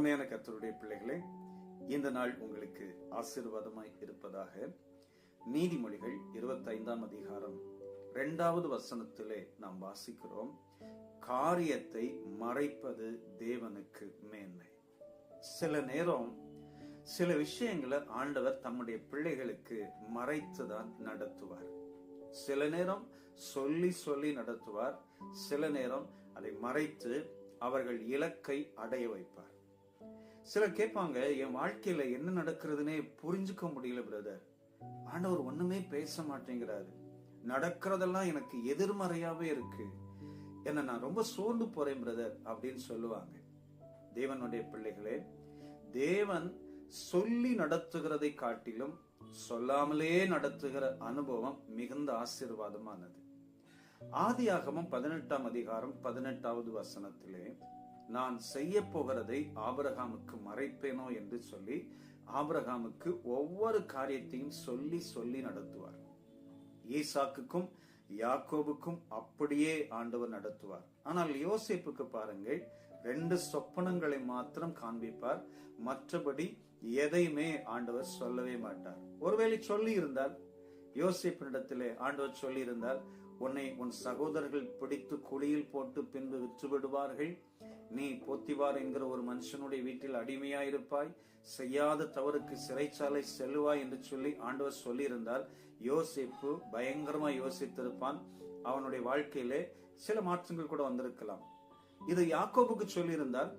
அருமையான கர்த்தருடைய பிள்ளைகளே, இந்த நாள் உங்களுக்கு ஆசீர்வாதமாய் இருப்பதாக. நீதிமொழிகள் 25ஆம் அதிகாரம் 2வது வசனத்திலே நாம் வாசிக்கிறோம், காரியத்தை மறைப்பது தேவனுக்கு மேன்மை. சில நேரம் சில விஷயங்களை ஆண்டவர் தம்முடைய பிள்ளைகளுக்கு மறைத்துதான் நடத்துவார். சில நேரம் சொல்லி சொல்லி நடத்துவார், சில நேரம் அதை மறைத்து அவர்கள் இலக்கை அடைய வைப்பார். சிலர் கேட்பாங்க, என் வாழ்க்கையில என்ன நடக்கிறதுனே புரிஞ்சுக்க முடியல பிரதர், ஆண்டவர் ஒண்ணுமே பேச மாட்டேங்கிறாரு, நடக்கிறதெல்லாம் எனக்கு எதிர்மறையாவே இருக்கு, என்ன நான் ரொம்ப சோர்ந்து போறேன் பிரதர் அப்படின்னு சொல்லுவாங்க. தேவனுடைய பிள்ளைகளே, தேவன் சொல்லி நடத்துகிறதை காட்டிலும் சொல்லாமலே நடத்துகிற அனுபவம் மிகுந்த ஆசீர்வாதமானது. ஆதியாகமம் 18ஆம் அதிகாரம் 18வது வசனத்திலே, நான் செய்ய போகிறதை ஆபிரகாமுக்கு மறைப்பேனோ என்று சொல்லி ஆபிரகாமுக்கு ஒவ்வொரு காரியத்தையும் சொல்லி சொல்லி நடத்துவார். ஈசாக்குக்கும் யாக்கோபுக்கும் அப்படியே ஆண்டவர் நடத்துவார். ஆனால் யோசேப்புக்கு பாருங்கள், 2 சொப்பனங்களை மாத்திரம் காண்பிப்பார், மற்றபடி எதையுமே ஆண்டவர் சொல்லவே மாட்டார். ஒருவேளை சொல்லி இருந்தால், யோசேப்பினிடத்திலே ஆண்டவர் சொல்லி இருந்தால், உன்னை உன் சகோதரர்கள் பிடித்து குழியில் போட்டு பின்பு விற்று விடுவார்கள், நீ போத்திபார் என்கிற ஒரு மனுஷனுடைய வீட்டில் அடிமையாயிருப்பாய், செய்யாத தவறுக்கு சிறைச்சாலை செல்லுவாய் என்று சொல்லி ஆண்டவர் சொல்லி இருந்தால், யோசேப்பு பயங்கரமா யோசித்திருப்பான். அவனுடைய வாழ்க்கையிலே சில மாற்றங்கள் கூட வந்திருக்கலாம். இது யாக்கோபுக்கு சொல்லி இருந்தால்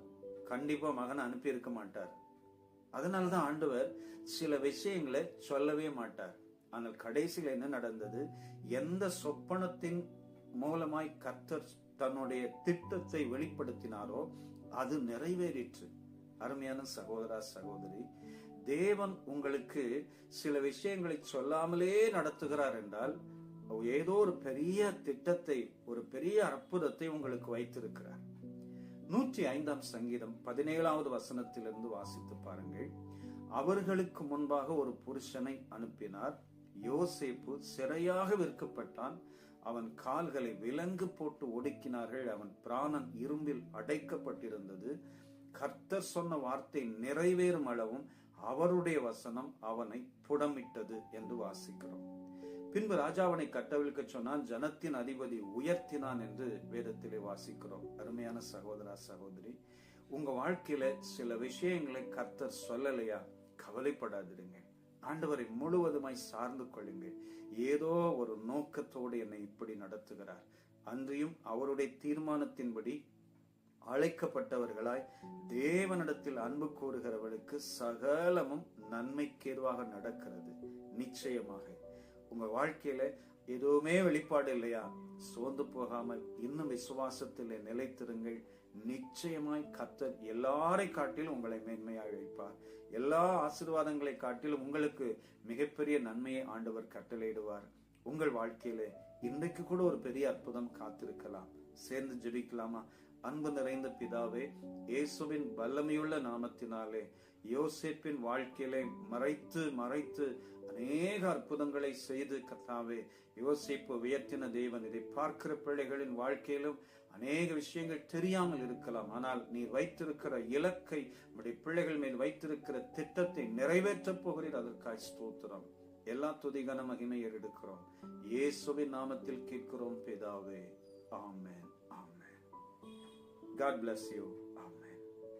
கண்டிப்பா மகனை அனுப்பி இருக்க மாட்டார். அதனாலதான் ஆண்டவர் சில விஷயங்களை சொல்லவே மாட்டார். ஆனால் கடைசியில் என்ன நடந்தது? எந்த சொப்பனத்தின் மூலமாய் கர்த்தர் தன்னுடைய திட்டத்தை வெளிப்படுத்தினாரோ அது நிறைவேறிற்று. அருமையான சகோதரா சகோதரி, தேவன் உங்களுக்கு சில விஷயங்களை சொல்லாமலே நடத்துகிறார் என்றால் ஏதோ ஒரு பெரிய திட்டத்தை, ஒரு பெரிய அற்புதத்தை உங்களுக்கு வைத்திருக்கிறார். 105ஆம் சங்கீதம் 17வது வசனத்திலிருந்து வாசித்து பாருங்கள். அவர்களுக்கு முன்பாக ஒரு புருஷனை அனுப்பினார், யோசேப்பு சிறையாக விற்கப்பட்டான், அவன் கால்களை விலங்கு போட்டு ஒடுக்கினார்கள், அவன் பிராணன் இரும்பில் அடைக்கப்பட்டிருந்தது, கர்த்தர் சொன்ன வார்த்தை நிறைவேறும் அளவும் அவருடைய வசனம் அவனை புடமிட்டது என்று வாசிக்கிறோம். பின்பு ராஜாவனை கட்டவிழ்க்க சொன்னான், ஜனத்தின் அதிபதி உயர்த்தினான் என்று வேதத்திலே வாசிக்கிறோம். அருமையான சகோதரா சகோதரி, உங்க வாழ்க்கையில சில விஷயங்களை கர்த்தர் சொல்லலையா, கவலைப்படாதிருங்க. ஆண்டவரை முழுவதுமாய் சார்ந்து கொள்ளுங்கள். ஏதோ ஒரு நோக்கத்தோடு என்னை இப்படி நடத்துகிறார். அன்றியும் அவருடைய தீர்மானத்தின்படி அழைக்கப்பட்டவர்களாய் தேவனிடத்தில் அன்பு கூறுகிறவர்களுக்கு சகலமும் நன்மைக்கேதுவாக நடக்கிறது. நிச்சயமாக உங்க வாழ்க்கையில எதுவுமே வெளிப்பாடு இல்லையா, சோர்ந்து போகாமல் இன்னும் விசுவாசத்திலே நிலைத்திருங்கள். நிச்சயமாய் கர்த்தர் எல்லாரை காட்டிலும் உங்களை மேன்மையாக வைப்பார். எல்லா ஆசீர்வாதங்களை காட்டிலும் உங்களுக்கு மிகப்பெரிய நன்மையை ஆண்டவர் கட்டளையிடுவார். உங்கள் வாழ்க்கையில இன்றைக்கு கூட ஒரு பெரிய அற்புதம் காத்திருக்கலாம். சேர்ந்து ஜெபிக்கலாமா? அன்பு நிறைந்த பிதாவே, இயேசுவின் வல்லமையுள்ள நாமத்தினாலே யோசேப்பின் வாழ்க்கையிலே மறைத்து மறைத்து அநேக அற்புதங்களை செய்து கர்த்தாவே, யோசேப்பு உயர்த்தின தேவன், இதை பார்க்கிற பிள்ளைகளின் வாழ்க்கையிலும் அநேக விஷயங்கள் தெரியாமல் இருக்கலாம். ஆனால் நீர் வைத்திருக்கிற இலக்கை, உடைய பிள்ளைகள் மேல் வைத்திருக்கிற திட்டத்தை நிறைவேற்றப் போகிறீர். அதற்காய் ஸ்தோத்திரம். எல்லா துதிகன மகிமையை எடுக்கிறோம். இயேசுவின் நாமத்தில் கேட்கிறோம் பிதாவே. ஆமென். God bless you.